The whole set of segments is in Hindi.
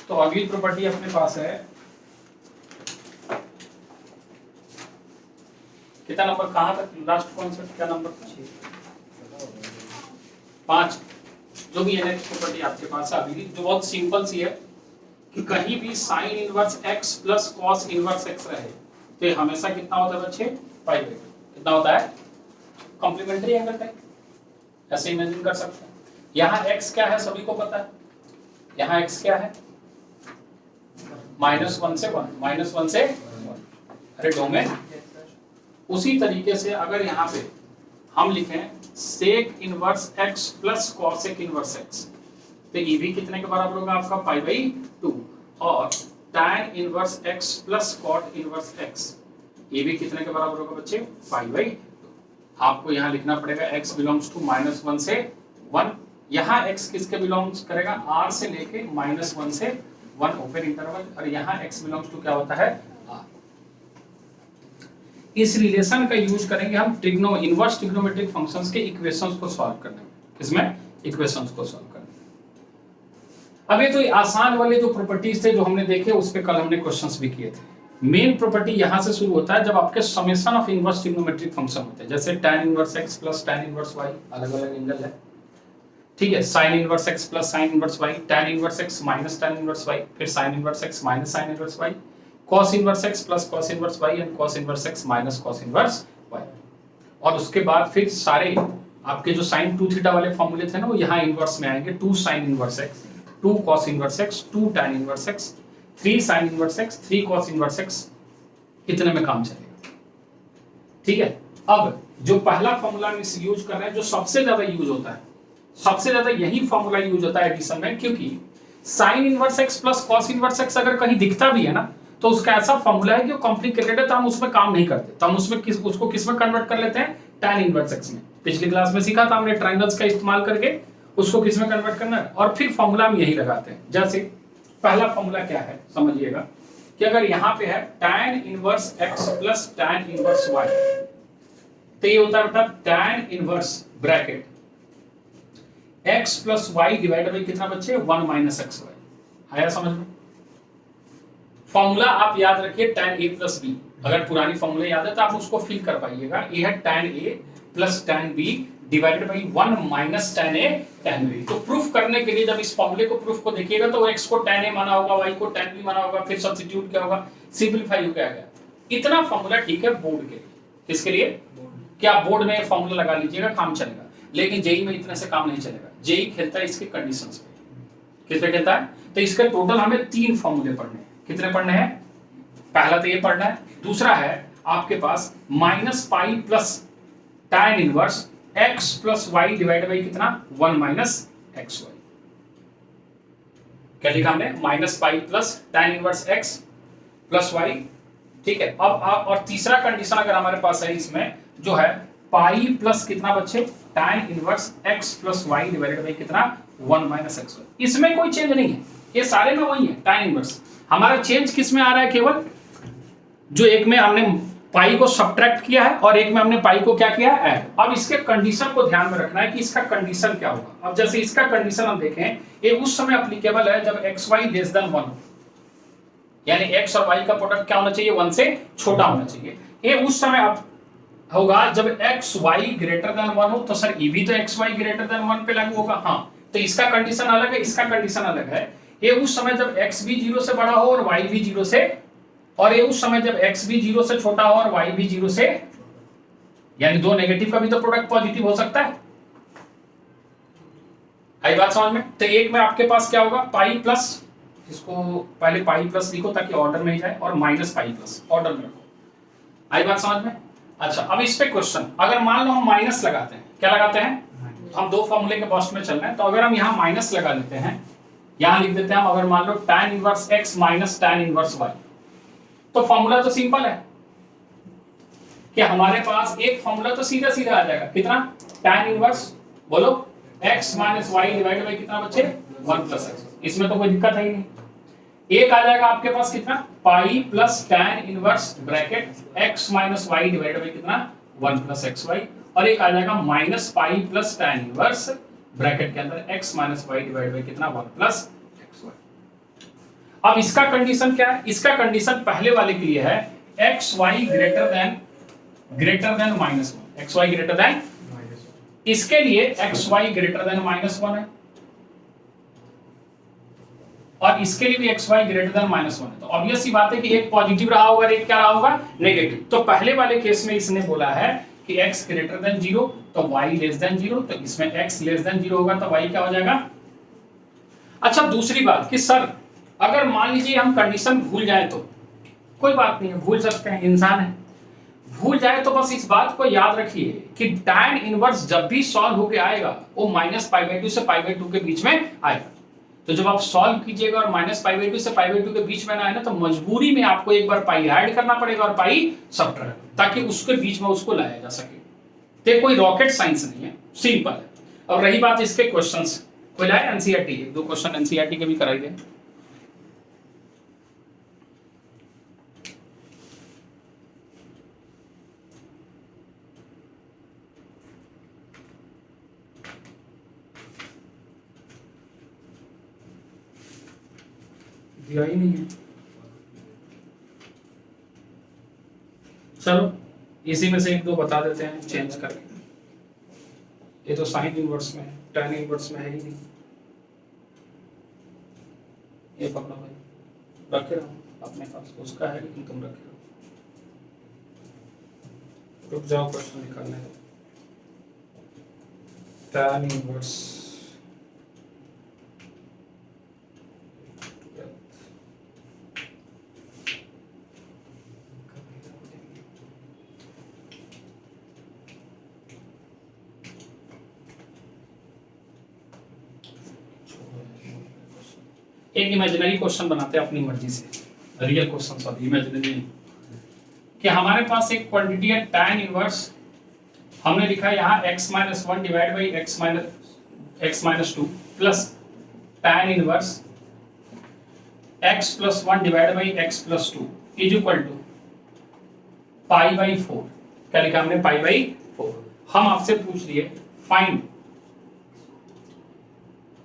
तो अगली प्रॉपर्टी अपने पास है, कितना नंबर, कहाँ तक लास्ट कॉन्सेप्ट, क्या नंबर था? 5। जो भी है नेक्स्ट प्रॉपर्टी आपके पास है अभी, जो बहुत सिंपल सी है कि कहीं भी sign inverse x plus cos inverse x रहे तो ये हमेशा कितना होता है बच्चे, पाई बाई। कितना होता है? कॉम्प्लीमेंट्री एंगल टाइप, ऐसे इमेजिन कर सकते हैं। यहाँ x क्या है सभी को पता है, यहाँ x क्या है, -1 से 1, -1 से 1। अरे डोमेन, उसी तरीके से अगर यहाँ पे हम लिखें sec inverse x plus cosec inverse x, तो ये भी कितने के बराबर होगा आपका, पाई बाई 2। और tan inverse x plus cot inverse x, ये भी कितने के बराबर होगा बच्चे, पाई बाई 2। आपको यहाँ लिखना पड़ेगा x बिलोंग्स टू -1 से 1। यहाँ x किसके बिलोंग्स करेगा, r से लेके -1 से 1 ओपन इंटरवल, और यहाँ x बिलोंग्स टू क्या होता है, r। इस रिलेशन का यूज करेंगे हम इनवर्स ट्रिग्नोमेट्रिक फंक्शंस के इक्वेशंस को सॉल्व करने में। इसमें इक्वेशंस को सॉल्व करने में अब ये तो आसान वाले जो प्रॉपर्टीज थे जो हमने देखे, उस पे कल हमने क्वेश्चंस भी किए थे। मेन प्रॉपर्टी यहां से शुरू होता है जब आपके summation of inverse trigonometric function होते हैं, जैसे tan inverse x plus tan inverse y, अलग अलग एंगल है, ठीक है। sin inverse x plus sin inverse y, tan inverse x minus tan inverse y, फिर sin inverse x minus sin inverse y, cos inverse x plus cos inverse y and cos inverse x minus cos inverse y। और उसके बाद फिर सारे आपके जो sin 2 थीटा वाले फॉर्मूले थे ना, वो यहाँ इनवर्स में आएंगे। 2 sin inverse x, 2 cos inverse x, 2 tan inverse x, 3 sin inverse x, 3 cos inverse x, कितने में काम चलेगा, ठीक है। अब जो पहला फॉर्मूला हम इस यूज कर रहे हैं, जो सबसे ज्यादा यूज होता है, सबसे ज्यादा यही फॉर्मूला यूज होता है एडिशन में, क्योंकि sin inverse x plus cos inverse x अगर कहीं दिखता भी है ना, तो उसका ऐसा फॉर्मूला है कि वो कॉम्प्लिकेटेड है, तो हम उसमें काम नहीं करते, तो हम उसमें उसको किस में कन्वर्ट कर लेते हैं, tan इनवर्स x में। पिछली क्लास में सीखा था हमने ट्रायंगल्स का इस्तेमाल करके उसको किस में कन्वर्ट करना है, और फिर फॉर्मूला हम यही लगाते हैं। जैसे पहला फॉर्मूला क्या है समझिएगा, कि अगर यहाँ पे है tan inverse x plus tan inverse y, तो ये होता है बेटा tan inverse bracket x plus y divided by कितना बच्चे, 1 माइनस xy। आया समझ में? फॉर्मूला आप याद रखिए tan a प्लस b, अगर पुरानी फॉर्मूला याद है तो आप उसको फिल कर पाइएगा। ये है tan a plus tan b divided by 1 minus tan a tan b। तो प्रूफ करने के लिए जब इस फॉर्मूले को प्रूफ को देखिएगा तो x को tan a माना होगा, y को tan b माना होगा, फिर सब्स्टिट्यूट क्या होगा, सिंपलीफाई हो गया। इतना फॉर्मूला ठीक है बोर्ड के लिए, किसके लिए, क्या बोर्ड में फॉर्मूला लगा लीजिएगा, काम चलेगा। लेकिन जेई में इतने से काम नहीं चलेगा, जेई खेलता है इसके कंडीशंस पे। किस पे खेलता है, तो इसके टोटल हमें 3 फॉर्मूले पढ़ने हैं। कितने पढ़ने हैं, पहला तो ये पढ़ना है, दूसरा है आपके पास minus pi plus tan inverse x plus y divide by कितना, 1 माइनस एक्स वाई। क्या लिखा हमने, minus pi plus tan inverse x plus y, ठीक है। अब और तीसरा कंडीशन अगर हमारे पास है इसमें, जो है पाई प्लस कितना बच्चे, tan inverse x plus y divided by कितना, 1 माइनस एक्स वाई। इसमें कोई चेंज नहीं है, ये सारे में वही है tan इनवर्स। हमारा चेंज किस में आ रहा है, केवल जो एक में हमने पाई को सब्ट्रैक्ट किया है और एक में हमने पाई को क्या किया है, ऐड। अब इसके कंडीशन को ध्यान में रखना है कि इसका कंडीशन क्या होगा। अब जैसे इसका कंडीशन हम देखें, ये उस समय एप्लीकेबल है जब xy लेस देन 1 हो, यानी x और y का प्रोडक्ट क्या होना चाहिए, 1 से छोटा होना चाहिए। ये उस समय होगा जब xy ग्रेटर देन 1 हो, तो सर ये भी तो xy ग्रेटर देन 1 पे लागू होगा, हाँ। तो इसका कंडीशन अलग है, इसका कंडीशन अलग है। ये उस समय जब x भी 0 से बड़ा हो और y भी 0 से, और ये उस समय जब x भी 0 से छोटा हो और y भी 0 से, यानी दो नेगेटिव का भी तो प्रोडक्ट पॉजिटिव हो सकता है। आई बात समझ में? तो एक में आपके पास क्या होगा, पाई प्लस, इसको पहले पाई प्लस लिखो ताकि ऑर्डर में ही जाए, और माइनस पाई प्लस ऑर्डर में रखो। आई बात समझ में? अच्छा, अब इस पे क्वेश्चन, अगर मान लो हम माइनस लगाते हैं, क्या लगाते हैं, हम दो फॉर्मूले के बॉक्स में चल रहे हैं, तो अगर हम यहाँ माइनस लगा लेते हैं, यहाँ लिख देते हैं हम, अगर मान लो tan inverse x minus tan inverse y, तो फॉर्मूला तो सिंपल है कि हमारे पास एक फॉर्मूला तो सीधा सीधा आ जाएगा, कितना, tan इनवर्स बोलो x minus y divided by कितना बच्चे, 1 प्लस एक्स। इसमें तो कोई दिक्कत है ही नहीं। एक आ जाएगा आपके पास कितना, pi plus tan inverse bracket x minus y divided by कितना, 1 प्लस एक्स वाई, और एक आ जाएगा minus pi plus tan inverse bracket के अंदर x minus y divided by कितना, 1 प्लस एक्स वाई। अब इसका कंडीशन क्या है, इसका कंडीशन पहले वाले के लिए है x y greater than -1, x y greater than, इसके लिए एक्स वाई ग्रेटर देन -1 है और इसके लिए भी एक्स वाई ग्रेटर देन -1 है। तो ऑब्वियस सी बात है कि एक पॉजिटिव रहा होगा, एक क्या रहा होगा, नेगेटिव। तो पहले वाले केस में इसने बोला है कि x ग्रेटर देन 0 तो y लेस देन 0, तो इसमें x लेस देन 0 होगा तो y क्या हो जाएगा। अच्छा दूसरी बात कि सर अगर मान लीजिए हम कंडीशन भूल जाए तो कोई बात नहीं है, भूल सकते हैं, इंसान है, भूल जाए तो बस इस बात को याद रखिए कि tan इनवर्स जब भी सॉल्व होके आएगा वो -π/2 से π/2 के बीच में आएगा। तो जब आप सॉल्व कीजिएगा और -π/2 से π/2 के बीच में ना आए ना तो मजबूरी में आपको एक बार पाई ऐड करना पड़ेगा और पाई सब्ट्रैक्ट, ताकि उसके बीच में उसको लाया जा सके। तो कोई रॉकेट साइंस नहीं है, सिंपल है। और रही बात इसके क्वेश्चंस, कोई लाए एनसीईआरटी, एक दो क्वेश्चन एनसीईआरटी के भी कराइए। दिया ही नहीं है, चलो इसी में से एक दो बता देते हैं चेंज करके। ये तो साइन इनवर्स में है, tan इनवर्स में है ही नहीं। ये पकड़ो भाई, रखे रहो अपने पास, उसका है लेकिन तुम रखे रहो। रुक जाओ, क्वेश्चन निकालने दो। tan इनवर्स एक इमेजिनरी क्वेश्चन बनाते हैं अपनी मर्जी से, रियल क्वेश्चन सॉरी इमेजिनरी नहीं, कि हमारे पास एक क्वांटिटी है tan इनवर्स, हमने लिखा है यहाँ x-1 divide by x-2 plus tan inverse x+1 divide by x+2 is equal to π/4। क्या लिखा हमने, π/4। हम आपसे पूछ लिए फाइंड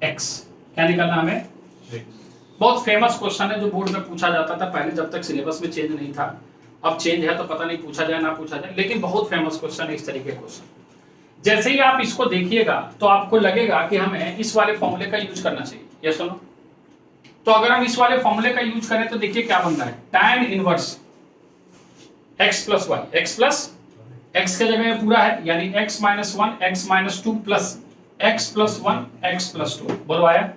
x, क्या निकालना हमें, बहुत फेमस क्वेश्चन है जो बोर्ड में पूछा जाता था पहले, जब तक सिलेबस में चेंज नहीं था। अब चेंज है तो पता नहीं पूछा जाए ना पूछा जाए, लेकिन बहुत फेमस क्वेश्चन है इस तरीके का क्वेश्चन। जैसे ही आप इसको देखिएगा तो आपको लगेगा कि हमें इस वाले फॉर्मूले का यूज करना चाहिए, ये सुनो। तो अगर हम इस वाले फॉर्मूले का यूज करें तो देखिए क्या बनता है, tan inverse x plus y, x plus x के जगह में पूरा है यानी x-1 x-2 plus x+1 x+2, बोलो आया,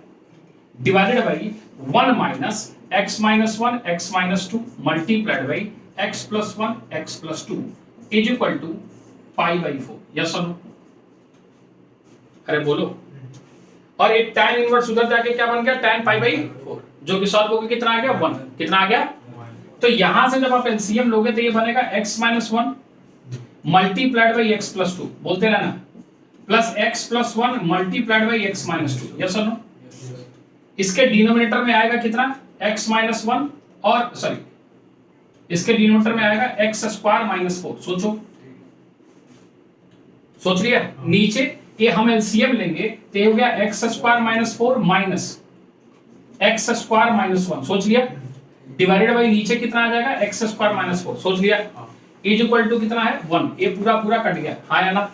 divided by 1 minus x-1 x-2 multiplied by x+1 x+2 is equal to π/4। Yes और नो, अरे बोलो। और एक tan इनवर्स उधर जाके क्या बन गया, tan π/4, जो कि सॉल्व होकर कितना आ गया, 1। कितना आ गया, तो यहां से जब आप एलसीएम लोगे तो ये बनेगा x-1 मल्टीप्लाइड बाई x+2, बोलते रहना, plus x+1 multiplied by x-2। Yes और नो। इसके डिनोमिनेटर में आएगा कितना, x-1 और सॉरी इसके डिनोमिनेटर में आएगा x² -4। सोचो, सोच लिया। नीचे ये हम एलसीएम लेंगे तो ये हो गया x² -4 माइनस x² -1, सोच लिया, डिवाइडेड बाई नीचे कितना आ जाएगा x² -4, सोच लिया, इज इक्वल टू कितना है 1। ये पूरा पूरा कट गया, आया ना,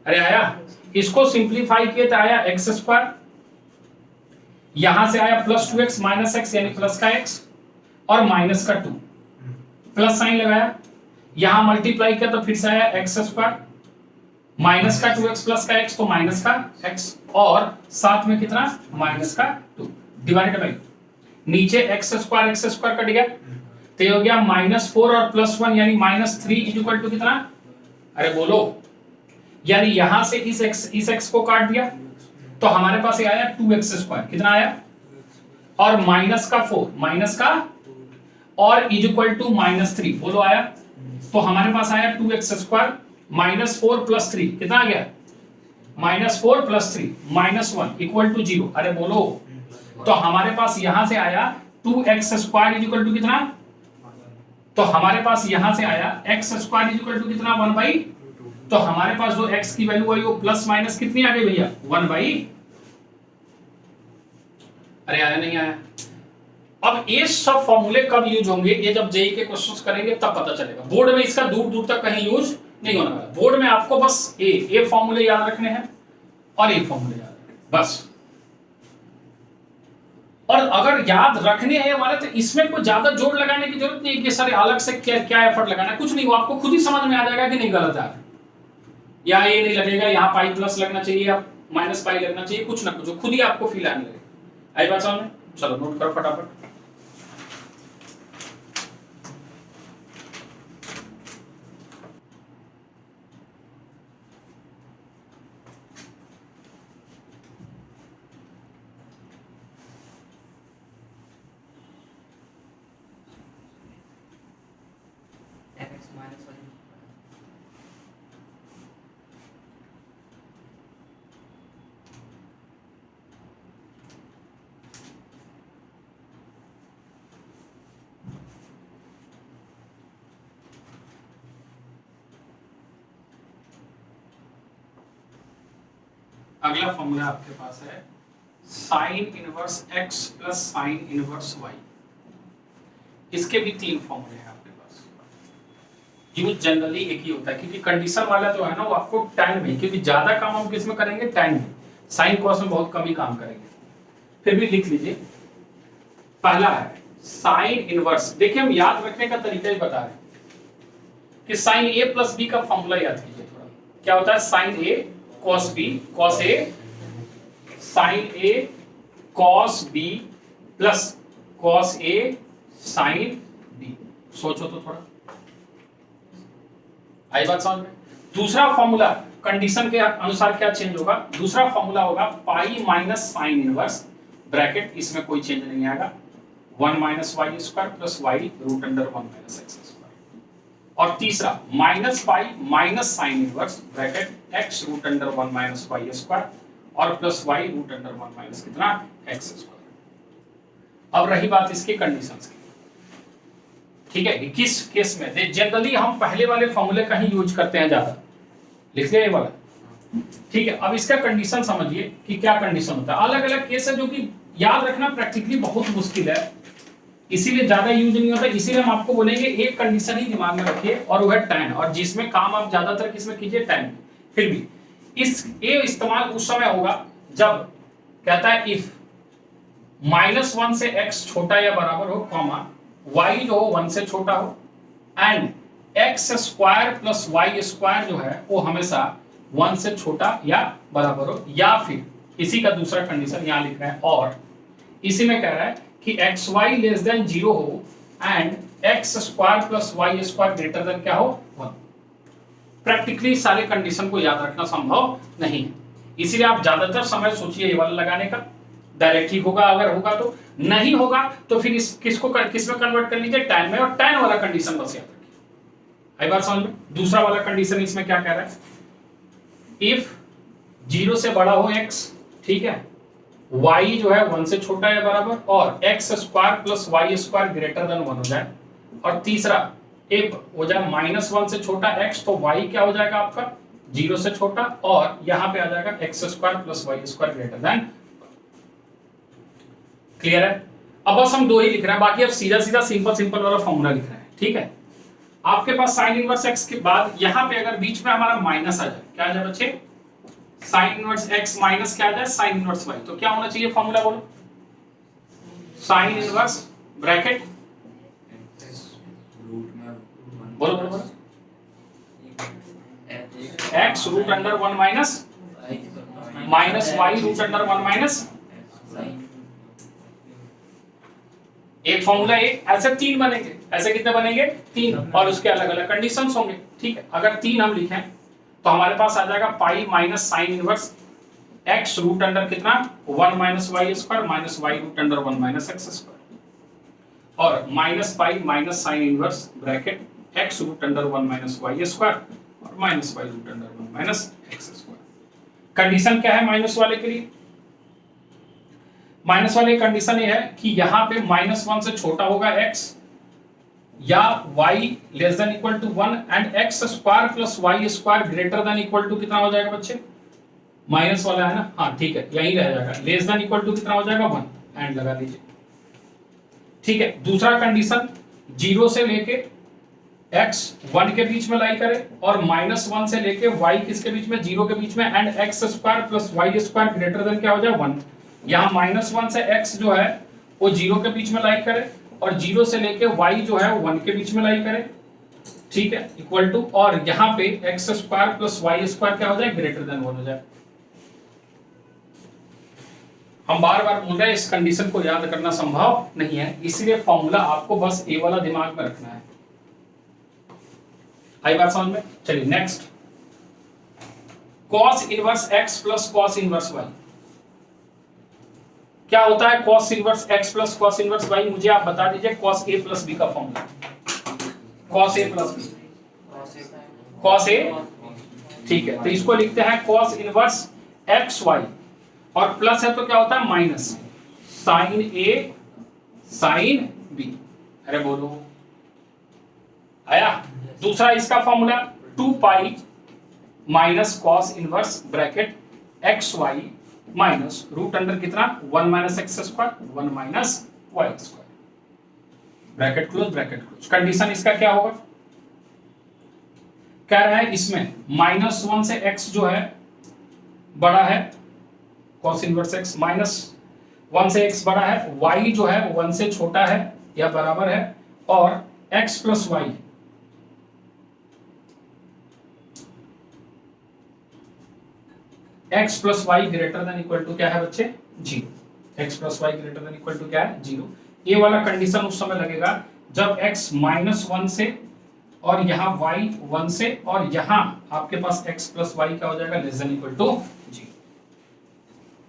अरे आया। इसको सिंप्लीफाई किए तो आया x², यहां से आया प्लस 2x माइनस x यानी प्लस का x और माइनस का 2, प्लस साइन लगाया, यहां मल्टीप्लाई किया तो फिर से आया x² माइनस का 2x प्लस का x तो माइनस का x और साथ में कितना माइनस का 2 डिवाइडेड बाई नीचे x² कट गया तो ये हो गया -4 और +1 यानी -3 इज इक्वल टू कितना, अरे बोलो, यानी यहां से इस x को काट दिया तो हमारे पास ये आया 2x², कितना आया, और माइनस का 4 माइनस का और इज इक्वल टू -3, बोलो आया। तो हमारे पास आया 2x² -4 + 3 कितना आ गया, -4 + 3 -1 इक्वल टू 0, अरे बोलो। तो हमारे पास यहां से आया 2x² इज इक्वल टू कितना, तो हमारे पास यहां से आया x² इज इक्वल टू कितना 1/, तो हमारे पास जो x की वैल्यू आई वो प्लस माइनस कितनी आ गई भैया 1/, अरे आया नहीं आया, अब ये सब फॉर्मूले कब यूज होंगे, ये जब जेई के क्वेश्चंस करेंगे तब पता चलेगा। बोर्ड में इसका दूर दूर तक कहीं यूज नहीं होने वाला। बोर्ड में आपको बस ए फॉर्मूले याद रखने हैं और ए फॉर्मूले याद रखने बस। और अगर याद रखने हैं वाले तो इसमें कोई ज्यादा जोर लगाने की जरूरत नहीं है कि सर अलग से क्या एफर्ट लगाना है, कुछ नहीं, वो आपको खुद ही समझ में आ जाएगा कि नहीं गलत है, या ये नहीं लगेगा, यहाँ पाई प्लस लगना चाहिए या माइनस पाई लगना चाहिए, कुछ ना कुछ खुद ही आपको फील आने लगेगा। आई बात समझ में? चलो नोट करो फटाफट। अगला फॉर्मूला आपके पास है sign inverse x plus sine inverse y। इसके भी तीन फॉर्मूले हैं आपके पास। यूज जनरली एक ही होता है क्योंकि कंडीशन वाला जो है ना वो आपको tan में, क्योंकि ज्यादा काम हम किस में करेंगे, tan में, साइन कॉस में बहुत कम ही काम करेंगे। फिर भी लिख लीजिए। पहला है साइन इनवर्स। देखिए हम याद रखने का तरीका ही बता रहे हैं कि साइन a प्लस b का फॉर्मूला याद कीजिए थोड़ा। क्या होता है, sine a cos b, cos a sin a cos b प्लस cos a sin b। सोचो तो थोड़ा, आई बात समझ में? दूसरा फॉर्मूला कंडीशन के अनुसार क्या चेंज होगा, दूसरा फॉर्मूला होगा pi minus sine inverse bracket, इसमें कोई चेंज नहीं आएगा, 1 minus y square plus y root under 1 minus x square. और तीसरा minus pi minus sine inverse bracket x root under 1 minus y square और plus y root under 1 minus कितना, एक्स स्क्वायर। अब रही बात इसकी कंडीशंस की, ठीक है, किस केस में जनरली हम पहले वाले फॉर्मूले का ही यूज करते हैं ज्यादा, लिख लिया ये वाला, ठीक है। अब इसका कंडीशन समझिए कि क्या कंडीशन होता है। अलग अलग केस है जो कि याद रखना प्रैक्टिकली बहुत मुश्किल है, इसीलिए ज्यादा यूज नहीं होता। इसीलिए हम आपको बोलेंगे एक कंडीशन ही दिमाग में रखिए और वो है tan, और जिसमें काम आप ज्यादातर किसमें कीजिए, tan। फिर भी इस ये इस्तेमाल उस समय होगा जब कहता है इफ -1 से x छोटा या बराबर हो, कॉमा y जो हो 1 से छोटा हो, and x square plus y square जो है वो हमेशा 1 से छोटा या बराबर हो, या फिर इसी का दूसरा कंडीशन यहां लिख रहे हैं, और इसी में कह रहा है कि xy लेस देन 0 हो and x square plus y square greater then क्या हो, 1। प्रैक्टिकली सारे कंडीशन को याद रखना संभव नहीं है, इसीलिए आप ज्यादातर समय सोचिए ये वाला लगाने का, डायरेक्ट ही होगा, अगर होगा तो, नहीं होगा तो फिर इस किसको किस में कन्वर्ट कर लीजिए, tan में, और tan वाला कंडीशन बस याद रखिए। आई बात समझ में? दूसरा वाला कंडीशन इसमें क्या कह रहा है, इफ 0 से बड़ा हो x, ठीक है, y जो है 1 से छोटा या बराबर, और x square plus y square greater than 1 हो जाए, और तीसरा if हो जाए -1 से छोटा x, तो y क्या हो जाएगा आपका 0 से छोटा, और यहां पे आ जाएगा x square plus y square greater then. Clear है? अब बस हम दो ही लिख रहे हैं, बाकी अब सीधा सीधा सिंपल वाला फॉर्मूला लिख रहे हैं, ठीक है। आपके पास साइन इनवर्स x के बाद यहां पे अगर बीच में हमारा माइनस आ जाए, क्या आ जाए बच्चे, साइन इनवर्स x माइनस क्या आ जाए, साइन इनवर्स y, तो क्या होना चाहिए फॉर्मूला, बोलो, साइन इनवर्स ब्रैकेट, बोलो बोलो बोलो, x root under 1 minus y root under 1 minus. एक फॉर्मूला एक, ऐसे तीन बनेंगे, ऐसे कितने बनेंगे, तीन, और उसके अलग अलग कंडीशंस होंगे, ठीक है। अगर तीन हम लिखें तो हमारे पास आ जाएगा pi minus sine inverse x root under कितना, 1 minus y square minus y root under 1 minus x square, और minus pi minus sine inverse bracket x root under 1 minus y square और minus y root under 1 minus x square. Condition क्या है माइनस वाले के लिए, माइनस वाले कंडीशन ये है कि यहां पे -1 से छोटा होगा x, या y less than equal to 1 and x square plus y square greater than equal to कितना हो जाएगा बच्चे, माइनस वाला है ना, हाँ ठीक है, यही रह जाएगा, लेस देन इक्वल टू कितना हो जाएगा 1, एंड लगा दीजिए। ठीक है, दूसरा कंडीशन 0 से लेके x 1 के बीच में लाई करे और -1 से लेके y किसके बीच में, 0 के बीच में, and x square plus y square greater then क्या हो जाए 1। यहाँ -1 से x जो है वो 0 के बीच में लाई करे और 0 से लेके y जो है वो 1 के बीच में लाई करे, ठीक है, इक्वल टू, और यहाँ पे x square plus y square क्या हो जाए, ग्रेटर देन 1 हो जाए। हम बार बार बोल रहे हैं इस कंडीशन को याद करना संभव नहीं है, इसलिए फॉर्मूला आपको बस ए वाला दिमाग में रखना है। आई बात समझ में? चलिए next, cos inverse x plus cos inverse y। क्या होता है cos inverse x plus cos inverse y? मुझे आप बता दीजिए cos a प्लस b का formula. cos a plus b, cos a, ठीक है, तो इसको लिखते हैं cos इनवर्स x y, और प्लस है तो क्या होता है minus sine a sine b। अरे बोलो, आया? दूसरा इसका फॉर्मूला 2 पाई minus cos inverse bracket x y minus root under कितना 1 minus x square 1 minus y square, bracket close. Condition इसका क्या होगा, कह रहा है इसमें -1 से x जो है बड़ा है, कॉस इनवर्स x, -1 से x बड़ा है, y जो है 1 से छोटा है या बराबर है, और x plus y x plus y greater than equal to क्या है बच्चे, 0। x plus y greater than equal to क्या है, 0। ये वाला कंडीशन उस समय लगेगा जब x -1 से और यहाँ y 1 से, और यहाँ आपके पास x प्लस वाई क्या हो जाएगा, लेस देन इक्वल टू 0।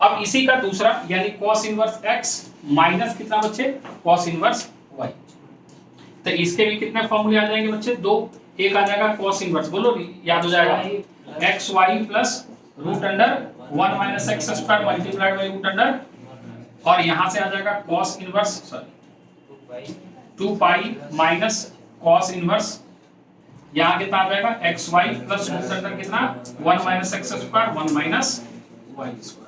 अब इसी का दूसरा यानी cos इनवर्स x माइनस कितना बच्चे, cos इनवर्स y। तो इसके भी कितने फॉर्मूले आ जाएंगे बच्चे, 2। एक आ जाएगा cos इनवर्स, बोलो याद हो जाएगा, x y plus root under 1 minus x square multiplied by root under, और यहां से आ जाएगा cos इनवर्स, सॉरी 2 पाई माइनस cos इनवर्स, यहां कितना आ जाएगा x y plus root under कितना 1 minus x square 1 minus y square.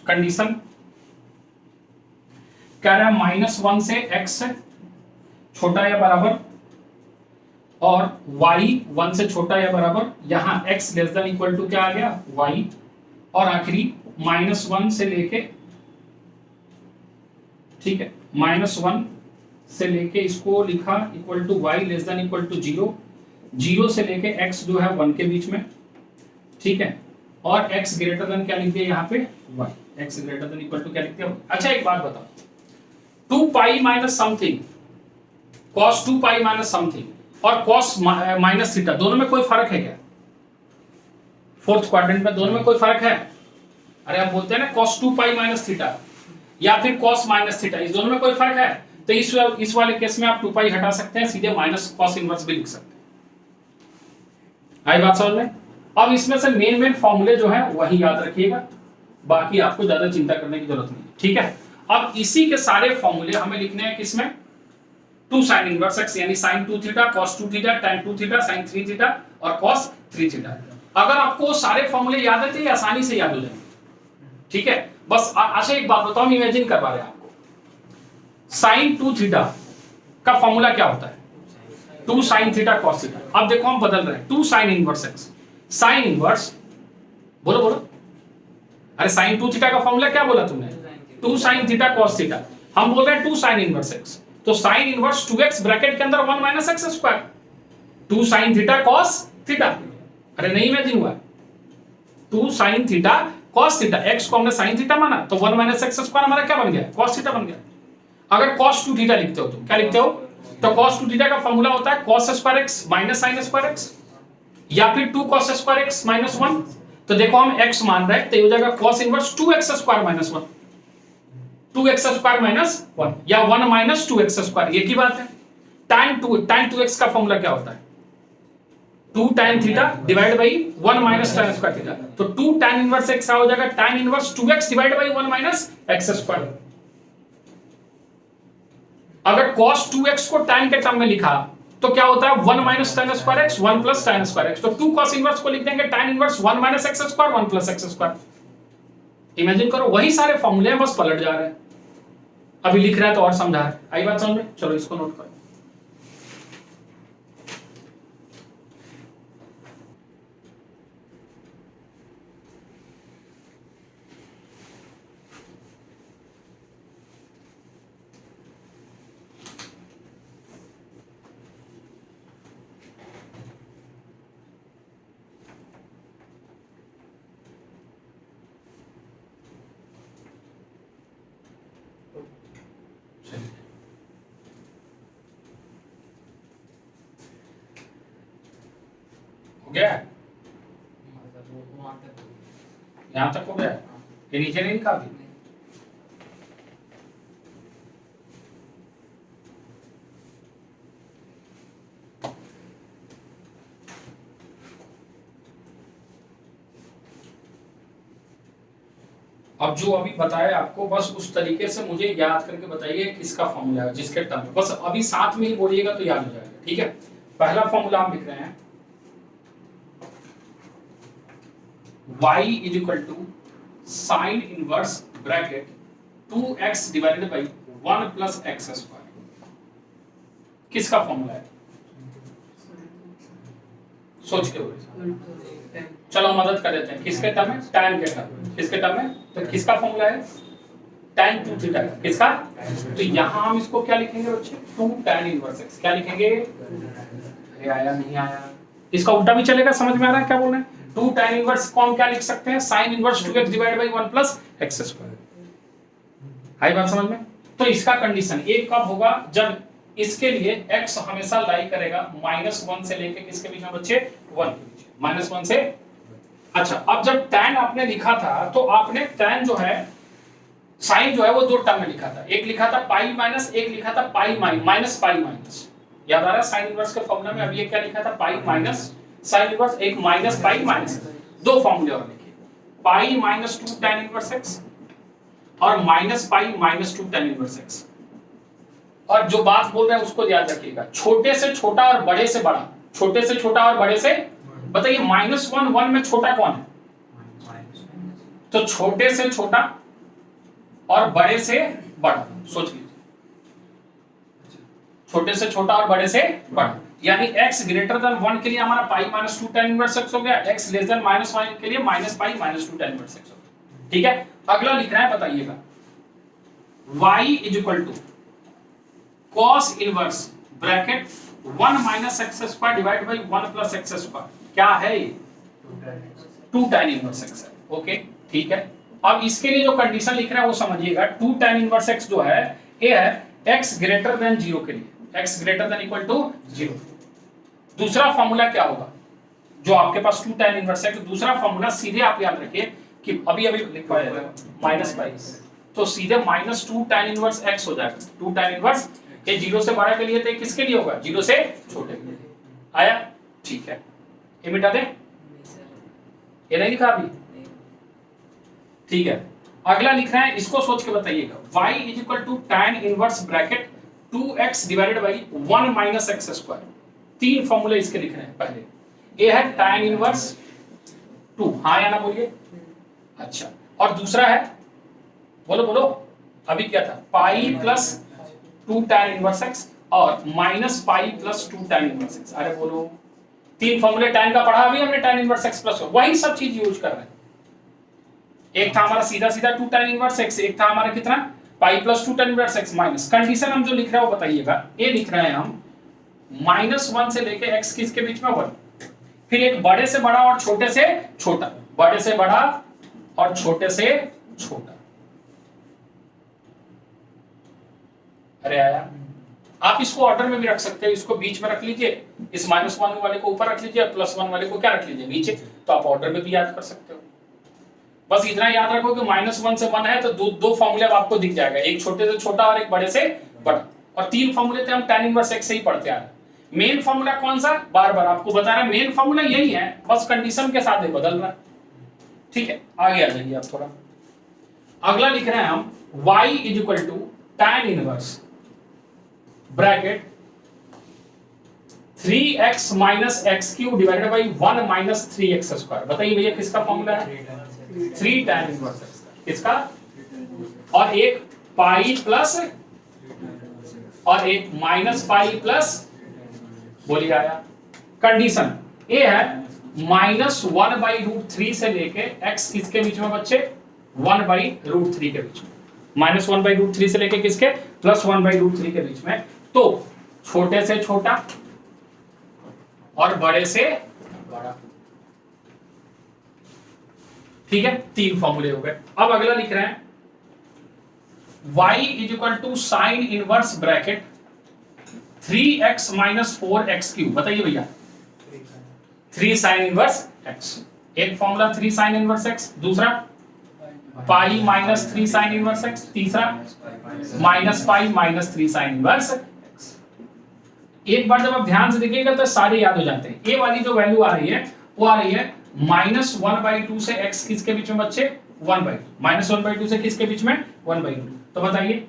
Condition कह रहा है -1 से x छोटा या बराबर और y 1 से छोटा या बराबर, यहां x less than equal to क्या आ गया, y, और आखिरी -1 से लेके, ठीक है, -1 से लेके इसको लिखा equal to y less than equal to 0, 0 से लेके x जो है 1 के बीच में, ठीक है, और x ग्रेटर देन क्या लिख दिया यहाँ पे, y, x greater than equal to क्या लिखते हैं। अच्छा एक बात बताओ, 2 पाई माइनस समथिंग, cos 2 पाई माइनस समथिंग और cos माइनस थीटा, दोनों में कोई फर्क है क्या? फोर्थ क्वाड्रेंट में दोनों में कोई फर्क है? अरे हम बोलते हैं ना cos 2 पाई माइनस थीटा या फिर cos माइनस थीटा, इस दोनों में कोई फर्क है? तो इस वाले केस में आप 2 पाई हटा सकते हैं, सीधे माइनस cos इनवर्स भी लिख सकते हैं। आई बात समझ में? अब इसमें से मेन फॉर्मूले जो है वही याद रखिएगा, बाकी आपको ज्यादा चिंता करने की जरूरत नहीं, ठीक है। अब इसी के सारे फॉर्मूले हमें लिखने हैं किसमें, 2 sin इनवर्स x यानी sin 2 theta cos 2 theta tan 2 theta sin 3 theta और cos 3 थीटा। अगर आपको सारे फॉर्मूले याद है तो ये आसानी से याद हो जाएंगे, ठीक है। बस अच्छा एक बात बताओ, इमेजिन करवा रहे हैं आपको, sin 2 थीटा का फॉर्मूला क्या होता है, 2 sin थीटा cos थीटा। अब देखो हम बदल रहे हैं, 2 sin inverse x, sin inverse, बोलो बोलो, अरे sin 2 थीटा का फॉर्मूला क्या बोला तुमने, 2 sin थीटा cos थीटा, हम बोल रहे हैं 2 sin इनवर्स x, तो sin इनवर्स 2x ब्रैकेट के अंदर 1 minus x square, 2 sin theta cos theta, अरे नहीं इमेजिन हुआ, 2 sin theta cos theta, x को हमने sin थीटा माना तो 1 माइनस एक्स स्क्वायर हमारा क्या बन गया, cos थीटा बन गया। अगर cos 2 थीटा लिखते हो तुम क्या लिखते हो, तो cos 2 थीटा का फॉर्मूला होता है cos square x minus sin square x, या फिर 2 cos स्क्वायर x माइनस 1। तो देखो हम x मान रहे हैं तो ये हो जाएगा cos inverse 2x square minus 1, 2x square minus 1 या 1 माइनस 2x स्क्वायर, एक ही बात है। tan 2x का फॉर्मूला क्या होता है, 2 tan theta divide by 1 minus tan square theta, तो 2 tan इनवर्स x हो जाएगा tan inverse 2x divide by 1 minus x square. अगर cos 2x को tan के टर्म में लिखा तो क्या होता है 1 minus tan square x 1 plus tan square x, तो 2 cos इनवर्स को लिख देंगे tan inverse 1 minus x square 1 plus x square. Imagine करो वही सारे फॉर्मूले बस पलट जा रहे हैं। अभी लिख रहा है तो और समझा है, आई बात समझ में? चलो इसको नोट करो। हो गया? यहाँ तक हो गया? ये नीचे नहीं लिखा अभी? अब जो अभी बताया आपको बस उस तरीके से मुझे याद करके बताइए किसका फॉर्मूला है, जिसके टर्म में, बस अभी साथ में ही बोलिएगा तो याद हो जाएगा, ठीक है? पहला फॉर्मूला हम लिख रहे हैं y is equal to sine inverse bracket 2x divided by 1 plus x square. किसका फॉर्मूला है? सोच के बोलिए। चलो मदद कर देते हैं, किसके टर्म में? tan के टर्म में। किसके टर्म में? तो किसका फॉर्मूला है? tan 2 theta. किसका? तो यहां हम इसको क्या लिखेंगे बच्चे? 2 tan इनवर्स x। क्या लिखेंगे? अरे आया नहीं आया? इसका उल्टा भी चलेगा, समझ में आ रहा है क्या बोल रहे हैं? 2 tan इनवर्स को हम क्या लिख सकते हैं? sin inverse 2x divided by 1 plus x square. आई बात समझ में? तो इसका कंडीशन एक कब होगा? जब इसके लिए x हमेशा लाई करेगा -1 से लेके किसके बीच में बच्चे? 1 के बीच। -1 से। अच्छा, अब जब tan आपने लिखा था तो आपने tan जो है, sin जो है वो दो टर्म में लिखा था। एक लिखा था पाई माइनस, एक लिखा था पाई माइनस पाई माइनस। याद आ रहा है sin इनवर्स के फॉर्मूला में? अब ये क्या लिखा था? पाई माइनस sin इनवर्स, एक माइनस पाई माइनस। दो फॉर्मूले और लिखिए, pi minus 2 tan inverse x और minus pi minus 2 tan inverse x। और जो बात बोल रहे हैं उसको याद रखिएगा, छोटे से छोटा और बड़े से बड़ा। छोटे से छोटा और बड़े से, बताइए -1 1 में छोटा कौन है? तो छोटे से छोटा और बड़े से बड़ा, सोच लीजिए। छोटे से छोटा और बड़े से बड़ा, यानी x ग्रेटर देन 1 के लिए हमारा pi minus 2 tan inverse x हो गया, x लेस देन -1 के लिए minus pi minus 2 tan inverse x हो गया। ठीक है, अगला लिख रहा है, बताइएगा y is equal to cos inverse bracket 1 minus x square divide by 1 plus x square. क्या है ये? 2 tan इनवर्स x है। ओके, ठीक है। अब इसके लिए जो कंडीशन लिख रहे हैं वो समझिएगा। 2 tan इनवर्स x जो है ये है x ग्रेटर देन 0 के लिए, x greater than equal to 0। दूसरा फॉर्मूला क्या होगा? जो आपके पास 2 tan इनवर्स है, तो दूसरा फॉर्मूला सीधे आप याद रखिए कि अभी लिखा है माइनस पाई, तो सीधे -2 tan इनवर्स x हो जाएगा। 2 tan इनवर्स ये 0 से बड़ा के लिए, तो किसके लिए होगा? 0 से छोटे के लिए। आया? ठीक है, ये मिटा दे। ये नहीं लिखा अभी? ठीक है, अगला लिख रहे हैं, इसको सोच के बताइएगा। y is equal to tan inverse bracket 2x divided by 1 minus x square. तीन फॉर्मूले इसके लिख रहे हैं। पहले ये है tan इनवर्स 2, हाँ या ना बोलिए। अच्छा, और दूसरा है, बोलो बोलो, अभी क्या था? Pi plus 2 tan inverse x और minus pi plus 2 tan inverse x। अरे बोलो, तीन फॉर्मूले tan का पढ़ा अभी हमने, tan इनवर्स x प्लस, वही सब चीज यूज कर रहे हैं। एक था हमारा सीधा सीधा 2 tan इनवर्स x, एक था हमारा कितना? Pi plus 2 tan inverse x minus. Condition हम जो लिख रहे हैं वो बताइएगा। ये लिख रहे हैं हम -1 से लेके x किसके बीच में? 1। फिर एक बड़े से बड़ा और छोटे से छोटा, बड़े से बड़ा और छोटे से छोटा। अरे आया? आप इसको ऑर्डर में भी रख सकते हैं, इसको बीच में रख लीजिए, इस -1 वाले को ऊपर रख लीजिए और +1 वाले को क्या रख लीजिए? नीचे। तो आप ऑर्डर में भी याद कर सकते हो। बस इतना याद रखो कि -1 से 1 है तो दो फॉर्मूले अब आपको दिख जाएगा, एक छोटे से छोटा और एक बड़े से बड़ा। और तीन फॉर्मूले थे हम tan इनवर्स x से ही पढ़ते आ रहे हैं। मेन फॉर्मूला कौन सा? बार बार आपको बता रहा है, मेन फॉर्मूला यही है, बस कंडीशन के साथ ही बदल रहा है। ठीक है, आगे आ जाइए आप थोड़ा। अगला लिख रहे हैं हम y is equal to tan inverse bracket 3x minus x cube divided by 1 minus 3x square. बताइए भैया किसका फॉर्मूला है? 3 tan इनवर्स x। किसका? और एक पाई प्लस और एक माइनस पाई प्लस, बोलिए आया। कंडीशन ए है -1/√3 से लेके x किसके बीच में बच्चे, 1/√3 के बीच में, -1/√3 से लेके किसके, +1/√3 के बीच में। तो छोटे से छोटा और बड़े से बड़ा, ठीक है, 3 फॉर्मूले हो गए। अब अगला लिख रहे हैं y = sin inverse bracket 3x - 4x³। बताइए भैया, 3 sin इनवर्स x, एक फॉर्मूला 3 sin इनवर्स x, दूसरा पाई -3 sin इनवर्स x, तीसरा -पाई -3 sin इनवर्स x। एक बार जब आप ध्यान से देखिएगा तो सारे याद हो जाते हैं। ए वाली जो वैल्यू आ रही है वो आ रही है -1/2 से x किसके बीच में बच्चे, 1/2, -1/2 से किसके बीच में, 1/2। तो बताइए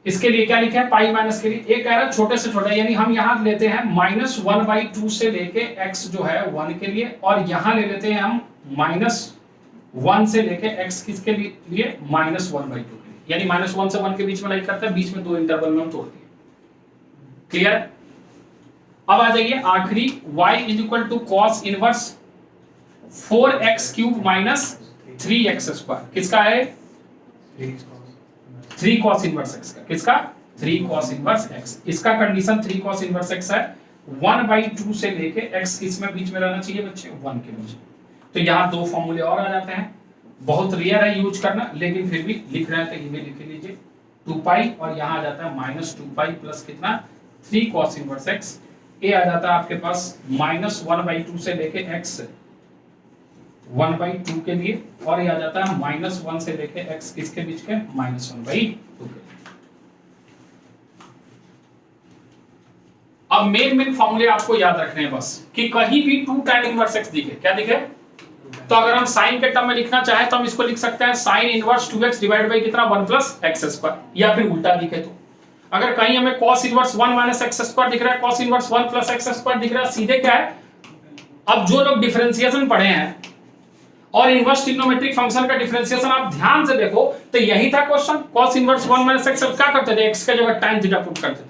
इसके लिए क्या लिखा है, पाई माइनस के लिए। एक कह रहा है छोटे से छोटा, यानी हम यहां लेते हैं -1/2 से लेके x जो है 1 के लिए, और यहां ले लेते हैं हम -1 से लेके x किसके लिए, -1/2 के लिए, यानी -1 से 1 के बीच में लाइक करते हैं, बीच में 2 इंटरवल में हम तोड़ दिए। क्लियर। अब आ जाइए आखिरी, y = cos inverse 4x³ - 3x²। किसका है, 3 cos इनवर्स x का, किसका, 3 cos इनवर्स x। इसका कंडीशन 3 cos इनवर्स x है, 1/2 से लेके x किस में बीच में रहना चाहिए बच्चे, 1 के बीच। तो यहाँ 2 फॉर्मूले और आ जाते हैं। बहुत रेयर है यूज करना, लेकिन फिर भी लिख रहे हैं तो ये लिख लीजिए 2π, और यहाँ आ जाता है -2π प्लस कितना, 3 cos इनवर्स x। ये आ जाता है आपके पास -1/2 से लेके x 1/2 के लिए, और ये आ जाता है -1 से लेके x किसके बीच के, -1/2 के। अब मेन फॉर्मूले आपको याद रखने हैं बस, कि कहीं भी 2 tan इनवर्स x दिखे, क्या दिखे, तो अगर हम साइन के टर्म में लिखना चाहे तो हम इसको लिख सकते हैं sin inverse 2x divide by कितना, 1 + x², या फिर उल्टा दिखे तो अगर कहीं हमें cos इनवर्स 1 - x² दिख रहा है, cos इनवर्स 1 + x² दिख रहा है, सीधे क्या है, अब जो लोग डिफरेंशिएशन पढ़े हैं और इनवर्स ट्रिग्नोमेट्रिक फंक्शन का डिफरेंशिएशन आप ध्यान से देखो तो यही था क्वेश्चन। cos इनवर्स 1 - x क्या करते थे, x के जगह tan थीटा पुट करते थे,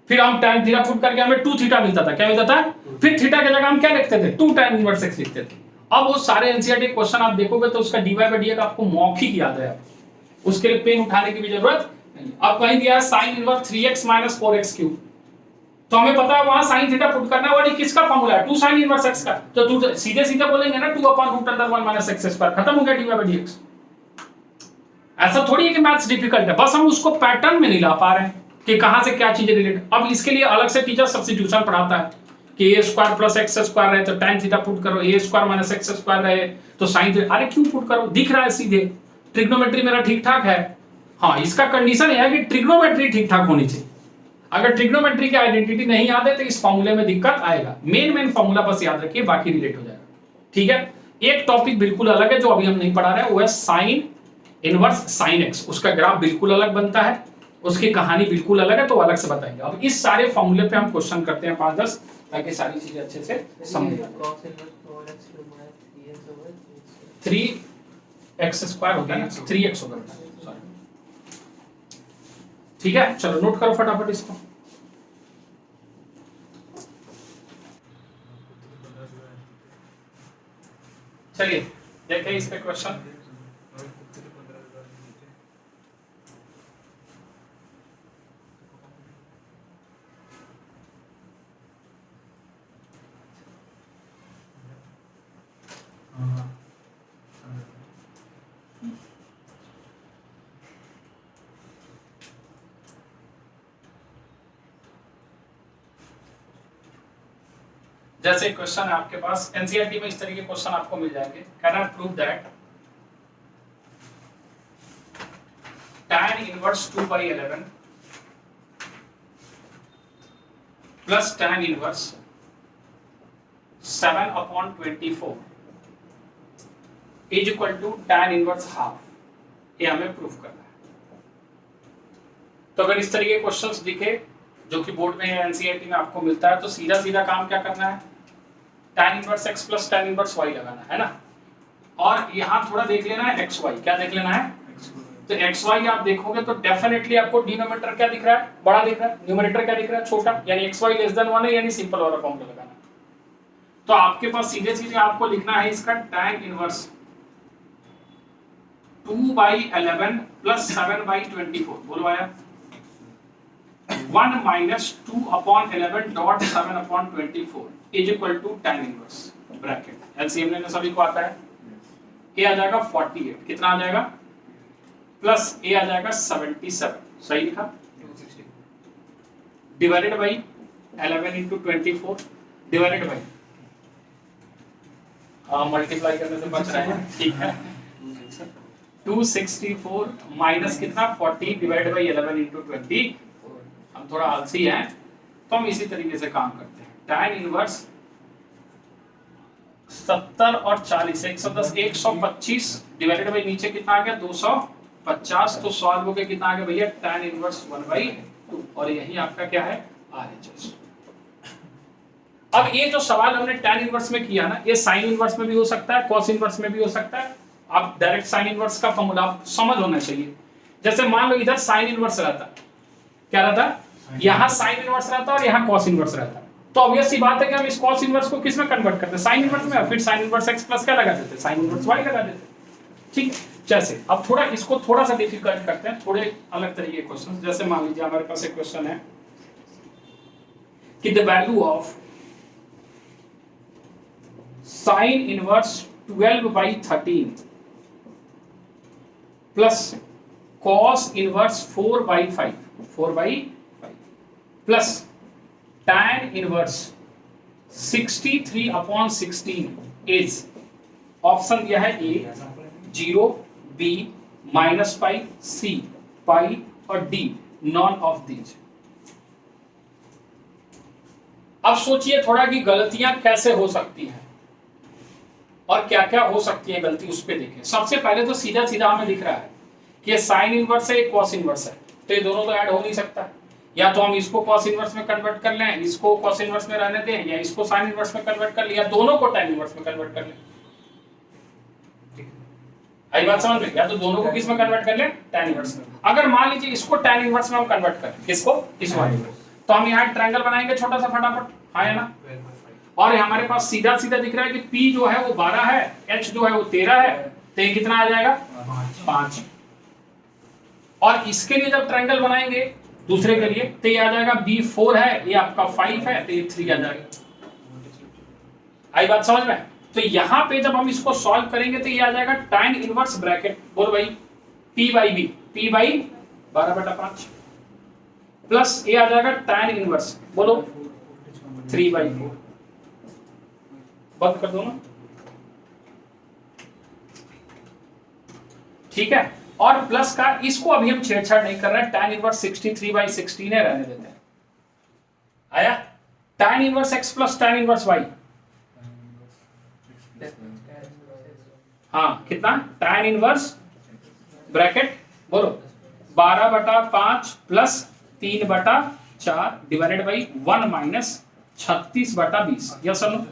फिर हम tan थीटा पुट करके हमें 2 थीटा मिलता था, क्या मिलता था, फिर थीटा के जगह हम क्या लिखते थे, 2 tan इनवर्स x लिखते थे। अब वो सारे एनसीईआरटी क्वेश्चन आप देखोगे तो उसका dy/dx आपको मौखिक याद है, उसके लिए पेन उठाने की भी जरूरत नहीं। अब कहीं दिया है sin इनवर्स 3x - 4x³, तो हमें पता है वहां sin थीटा पुट करना है, और ये किसका फार्मूला है, 2 sin इनवर्स x का, तो 2 सीधे सीधे बोलेंगे ना 2/√1 - x², खत्म हो गया dy/dx। ऐसा थोड़ी है कि मैथ्स डिफिकल्ट है, बस हम उसको पैटर्न में नहीं ला पा रहे हैं कि कहां से क्या चीजें रिलेट। अब इसके लिए अलग से टीचर सब्स्टिट्यूशन पढ़ाता है कि a² + x² रहे तो tan थीटा पुट करो, a² - x² रहे तो sin थीटा, अरे क्यों पुट करो, दिख रहा है सीधे, ट्रिग्नोमेट्री मेरा ठीक ठाक है। हाँ, इसका कंडीशन यह है कि ट्रिग्नोमेट्री ठीक ठाक होनी चाहिए। अगर ट्रिग्नोमेट्री की आइडेंटिटी नहीं याद है तो इस फॉर्मूले में दिक्कत आएगा। मेन फॉर्मूला बस याद रखिए, बाकी रिलेट हो जाएगा, ठीक है। एक टॉपिक बिल्कुल अलग है जो अभी हम नहीं पढ़ा रहे हैं, वो है साइन इनवर्स sin x, उसका ग्राफ बिल्कुल अलग बनता है, उसकी कहानी बिल्कुल अलग है, तो अलग से बताएंगे। अब इस सारे फॉर्मूले पे हम क्वेश्चन करते हैं 5-10, ताकि सारी चीजें अच्छे से समझ जाए। 3x² होता है ना, 3x होता है, ठीक है। चलो नोट करो फटाफट इसको। चलिए देखते हैं इसका क्वेश्चन। जैसे क्वेश्चन है आपके पास एनसीईआरटी में, इस तरह के क्वेश्चन आपको मिल जाएंगे। Can I prove that tan inverse 2/11 plus tan inverse 7/24 is equal to tan inverse half, ये हमें प्रूफ करना है। तो अगर इस तरह के क्वेश्चंस दिखे जो कि बोर्ड में एनसीईआरटी में आपको मिलता है, तो सीधा सीधा काम क्या करना है, tan inverse x plus tan inverse y लगाना है ना, और यहाँ थोड़ा देख लेना है xy, क्या देख लेना है, तो तो एक्स वाई आप देखोगे तो डेफिनेटली आपको डिनोमिनेटर क्या दिख रहा है, बड़ा दिख रहा है, न्यूमरेटर क्या दिख रहा है, छोटा, यानी एक्स वाई लेस देन 1 है, यानी सिंपल वाला फॉर्मूला लगाना। तो आपके पास सीधे सीधे आपको लिखना है इसका tan इनवर्स 2/11 प्लस 7/24, बोलो आया 1 minus 2/11 dot 7/24 is equal to tan inverse bracket LCM लेने सभी को आता है। ए आ जाएगा 48, कितना आ जाएगा प्लस ए आ जाएगा 77, सही लिखा, divided by 11 into 24 divided by multiply करने से बच रहा है, ठीक है 264 माइनस कितना 40 डिवाइडेड बाई 11 इंटू 20। हम थोड़ा आलसी हैं तो हम इसी तरीके से काम करते हैं। tan इनवर्स 70 और 40 110 125 डिवाइडेड बाई नीचे कितना आ गया 250, तो सॉल्व होके कितना आ गया भैया tan इनवर्स 1/2, और यही आपका क्या है RHS। अब ये जो सवाल हमने tan इनवर्स में किया ना, ये sin इनवर्स में भी हो सकता है, cos इनवर्स में भी हो सकता है। आप डायरेक्ट sin इनवर्स का फॉर्मूला समझ होना चाहिए। जैसे मान लो इधर sin इनवर्स रहता, क्या रहता, यहाँ sin इनवर्स रहता और यहाँ cos इनवर्स रहता, तो ऑब्वियस सी बात है कि हम इस cos इनवर्स को किस में कन्वर्ट करते हैं, sin इनवर्स में, फिर sin इनवर्स x प्लस क्या लगा देते, sin इनवर्स y लगा देते, ठीक। जैसे अब थोड़ा इसको थोड़ा सा डिफिकल्ट करते हैं, थोड़े अलग तरीके के क्वेश्चन। जैसे मान लीजिए हमारे पास एक क्वेश्चन है कि the value of sin inverse 12/13 plus cos inverse 4/5 plus tan inverse 63/16 is, option दिया है ए 0, बी -π, सी π और डी नॉन ऑफ दीज। अब सोचिए थोड़ा कि गलतियां कैसे हो सकती हैं और क्या क्या हो सकती है गलती, उस पे देखें। सबसे पहले तो सीधा सीधा हमें दिख रहा है कि ये साइन इनवर्स है, कॉस इनवर्स है, तो ये दोनों तो ऐड हो नहीं सकता। या तो हम इसको कॉस इनवर्स में कन्वर्ट कर लें, इसको कॉस इनवर्स में रहने दें, या इसको साइन इनवर्स में कन्वर्ट कर लें, या दोनों को tan इनवर्स में कन्वर्ट कर लें। आई बात समझ में? या तो दोनों को किस में कन्वर्ट कर लें, tan इनवर्स में। अगर मान लीजिए इसको tan इनवर्स में हम कन्वर्ट करें, किसको, इस वाले को, तो हम यहाँ ट्रायंगल बनाएंगे छोटा सा फटाफट, हाँ या ना। और हमारे पास सीधा सीधा दिख रहा है कि P जो है वो 12 है, H जो है वो 13 है, तो ये कितना आ जाएगा 5। और इसके लिए जब ट्रायंगल बनाएंगे दूसरे के लिए, तो ये आ जाएगा B 4 है, ये आपका 5 है, तो ये 3 आ जाएगा। आई बात समझ में? तो यहाँ पे जब हम इसको सॉल्व करेंगे तो ये आ जाएगा tan इनवर्स ब्रैकेट, बोलो भाई P/B, P/12/5 प्लस ये आ जाएगा tan इनवर्स, बोलो 3/4, बंद कर दो ना, ठीक है। और प्लस का इसको अभी हम छेड़छाड़ नहीं कर रहे हैं, tan इनवर्स 63/16 है, रहने देते हैं। आया tan inverse x plus tan inverse y, हाँ कितना, tan इनवर्स ब्रैकेट बोलो 12/5 plus 3/4 divided by 1 minus 36/20, yes और नो।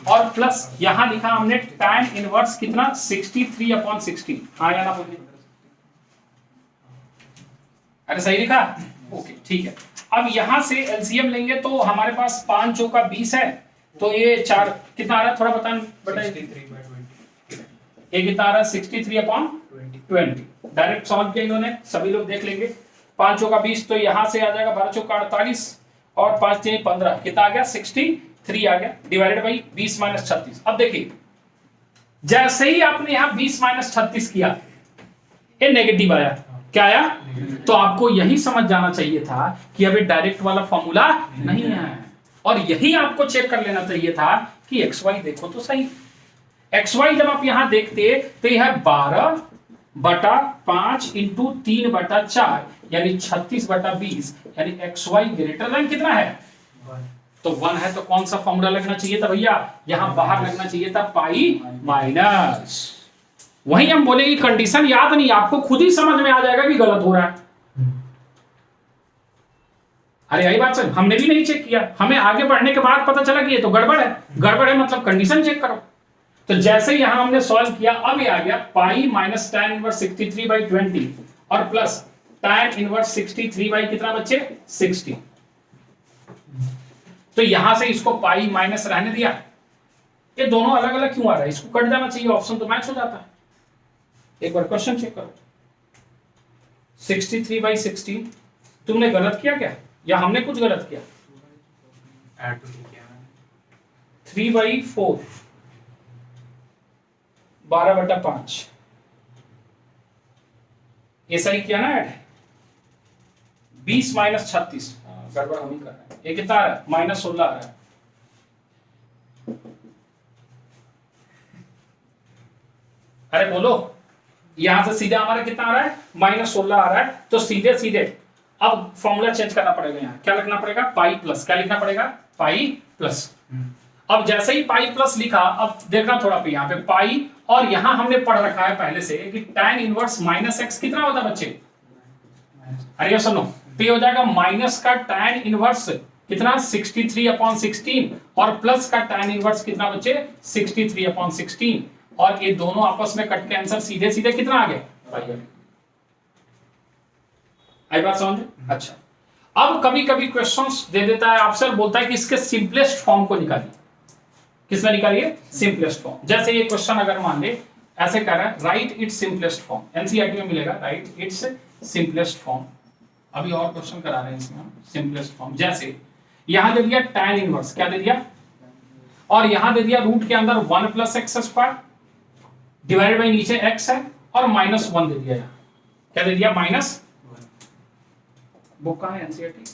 और प्लस यहां लिखा हमने tan इनवर्स कितना 63/16, हाँ या ना बोलिए, अरे सही लिखा, ओके ठीक है। अब यहां से एलसीएम लेंगे तो हमारे पास 5 चौका 20 है, तो ये 4 कितना आ रहा है, थोड़ा बताइए, ये कितना आ रहा है 63/20। डायरेक्ट सॉल्व किया इन्होंने, सभी लोग देख लेंगे। 5 चौका 20, तो यहां से आ जाएगा 12 चौका 48 और 5 3 15, कितना आ गया 63 आ गया, डिवाइडेड बाई 20 माइनस 36। अब देखिए जैसे ही आपने यहां 20 माइनस 36 किया, ये नेगेटिव आया, क्या आया, तो आपको यही समझ जाना चाहिए था कि अभी डायरेक्ट वाला फॉर्मूला नहीं है, और यही आपको चेक कर लेना चाहिए था कि एक्स वाई देखो तो सही। एक्स वाई जब आप यहां देखते तो यह 12/5 इंटू 3/4 यानी 36/20, यानी एक्स वाई ग्रेटर देन कितना है, तो 1 है, तो कौन सा फॉर्मूला लगना चाहिए था भैया, यहां बाहर लगना चाहिए था पाई माइनस। वही हम बोले कि कंडीशन याद नहीं, आपको खुद ही समझ में आ जाएगा कि गलत हो रहा है। अरे यही बात सर, हमने भी नहीं चेक किया, हमें आगे बढ़ने के बाद पता चला कि ये तो गड़बड़ है। गड़बड़ है मतलब कंडीशन चेक करो। तो जैसे यहां हमने सॉल्व किया, अब ये आ गया पाई माइनस tan इनवर्स 63/20 और प्लस tan इनवर्स 63 बाई कितना बच्चे 60। तो यहां से इसको पाई माइनस रहने दिया, ये दोनों अलग अलग क्यों आ रहा है, इसको कट जाना चाहिए, ऑप्शन तो मैच हो जाता है। एक बार क्वेश्चन चेक करो, 63/16 तुमने गलत किया क्या, या हमने कुछ गलत किया? 3/4 12/5 ये सही किया ना ऐड। 20 माइनस 36 गड़बड़ हम ही कर रहे हैं। ये कितना आ रहा है -16 आ रहा है। अरे बोलो, यहां से सीधे हमारा कितना आ रहा है -16 आ रहा है, तो सीधे सीधे अब फॉर्मूला चेंज करना पड़ेगा। यहाँ क्या लिखना पड़ेगा पाई प्लस, क्या लिखना पड़ेगा पाई प्लस। अब जैसे ही पाई प्लस लिखा, अब देखना थोड़ा पे यहाँ पे पाई, और यहां हमने पढ़ रखा है पहले से कि tan इनवर्स -x कितना होता है बच्चे, अरे ये सुनो, तो ये हो जाएगा माइनस का tan इनवर्स कितना 63/16 और प्लस का tan इनवर्स कितना बच्चे 63/16, और ये दोनों आपस में कट के आंसर सीधे सीधे कितना आ गया, आई बात समझ। अच्छा, अब कभी कभी क्वेश्चंस दे देता है आपसे, बोलता है कि इसके सिंपलेस्ट फॉर्म को निकालिए। किसमें निकालिए, सिंपलेस्ट फॉर्म। जैसे ये क्वेश्चन अगर मान ले ऐसे कह रहा है right it's simplest form, NCERT में मिलेगा राइट इट्स सिंपलेस्ट फॉर्म। अभी और क्वेश्चन करा रहे हैं इसमें हम सिंपलेस्ट फॉर्म। जैसे यहां दे दिया tan इनवर्स, क्या दे दिया, और यहां दे दिया रूट के अंदर 1 + x² डिवाइडेड बाई नीचे x है और -1 दे दिया। क्या दे दिया -1। बुक कहां है एनसीईआरटी,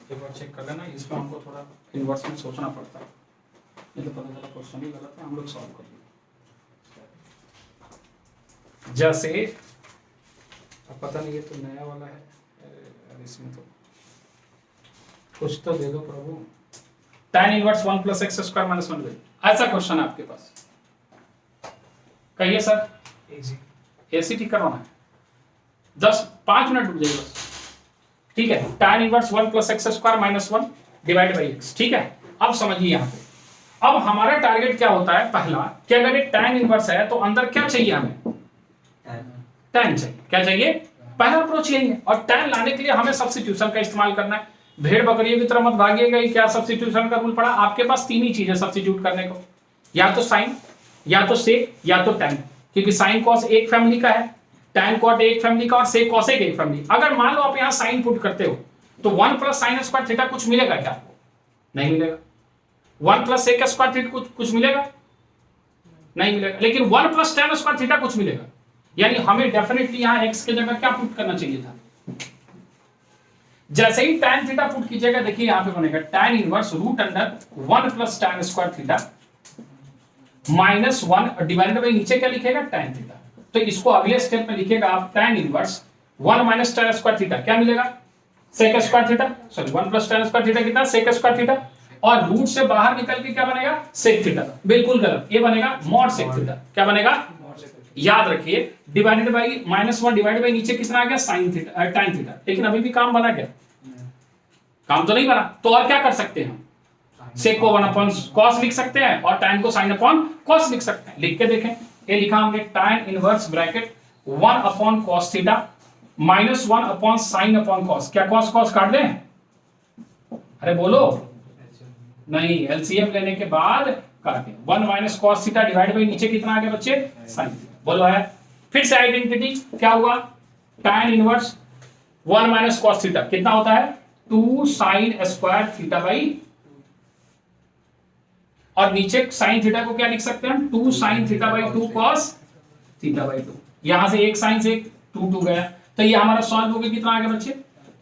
एक बार चेक कर लेना, इसमें हमको थोड़ा इनवर्स में सोचना पड़ता है, नहीं तो पता चला क्वेश्चन ही गलत है, हम लोग सॉल्व कर लेंगे। जैसे अब पता नहीं, ये तो नया वाला है, इसमें तो कुछ तो दे दो प्रभु। tan इनवर्स 1 + x² - 1 ऐसा क्वेश्चन है आपके पास, कहिए सर। ऐसी ठीक करवाना है, 5 मिनट रुक जाइए बस, ठीक है। tan inverse 1 + x² - 1 divide by x, ठीक है। अब समझिए यहाँ पे, अब हमारा टारगेट क्या होता है, पहला कि अगर ये tan इनवर्स है तो अंदर क्या चाहिए हमें, tan चाहिए। क्या चाहिए, पहला अप्रोच यही है, और tan लाने के लिए हमें सब्स्टिट्यूशन का इस्तेमाल करना है। भेड़ बकरियों की तरह मत भागिएगा, क्या सब्स्टिट्यूशन का रूल पड़ा, आपके पास 3 ही चीजें सब्स्टिट्यूट करने को, या तो साइन, या तो सेक, या तो tan, क्योंकि साइन कॉस एक फैमिली का है, tan कॉट एक फैमिली का, और सेक कॉसेक एक फैमिली। अगर मान लो आप यहाँ साइन पुट करते हो तो 1 + sin² थीटा कुछ मिलेगा क्या, नहीं मिलेगा। 1 + sec² थीटा कुछ मिलेगा, नहीं मिलेगा। लेकिन 1 + tan² थीटा कुछ मिलेगा, यानी हमें डेफिनेटली यहाँ x के जगह क्या पुट करना चाहिए था। जैसे ही tan थीटा पुट कीजिएगा, देखिए यहाँ पे बनेगा tan inverse √1 + tan² theta -1 divided by नीचे क्या लिखेगा tan थीटा। तो इसको अगले स्टेप में लिखेगा आप tan इनवर्स 1 - tan² थीटा, क्या मिलेगा sec² theta, sorry 1 + tan² theta कितना sec² थीटा, और रूट से बाहर निकल के क्या बनेगा sec थीटा। बिल्कुल गलत, ये बनेगा mod sec थीटा। क्या बनेगा, याद रखिए, डिवाइडेड बाई -1 डिवाइडेड बाई नीचे कितना आ गया sin थीटा tan थीटा। लेकिन अभी भी काम बना क्या, काम तो नहीं बना, तो और क्या कर सकते हैं हम, sec को 1/cos लिख सकते हैं और tan को sin/cos लिख सकते हैं। लिख के देखें, ये लिखा हमने tan inverse bracket 1/cos theta -1/sin/cos। क्या cos cos काट दें, अरे बोलो, नहीं, एलसीएम लेने के बाद काट दें। 1 - cos थीटा डिवाइड बाई नीचे कितना आ गया बच्चे sin थीटा। बोलो है, फिर से आइडेंटिटी क्या हुआ, tan इनवर्स 1 - cos थीटा कितना होता है 2 sin² थीटा बाई, और नीचे sin थीटा को क्या लिख सकते हैं 2 sin theta by 2 cos theta by 2। यहां से एक sin से 2 गया, तो ये हमारा सॉल्व हो गया कितना आ गया बच्चे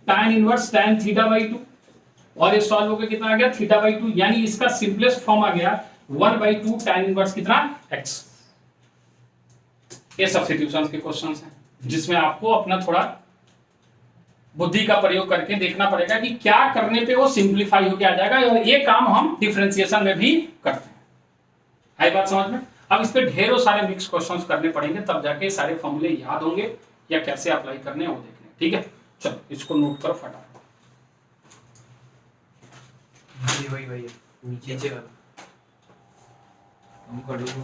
tan inverse tan theta by 2, और ये सॉल्व हो गया कितना आ गया थीटा बाई 2, यानी इसका सिंपलेस्ट फॉर्म आ गया 1/2 tan इनवर्स कितना x। ये सब्स्टिट्यूशन के क्वेश्चंस हैं, जिसमें आपको अपना थोड़ा बुद्धि का प्रयोग करके देखना पड़ेगा कि क्या करने पे वो सिंप्लीफाई होके आ जाएगा, और ये काम हम डिफरेंशिएशन में भी करते हैं। आई बात समझ में। अब इस पे ढेरों सारे मिक्स क्वेश्चंस करने पड़ेंगे, तब जाके सारे फॉर्मूले याद होंगे या कैसे अप्लाई करने हैं वो देखने। ठीक है, चलो इसको नोट करो फटाफट। वही नीचे वाला हम खड़े हो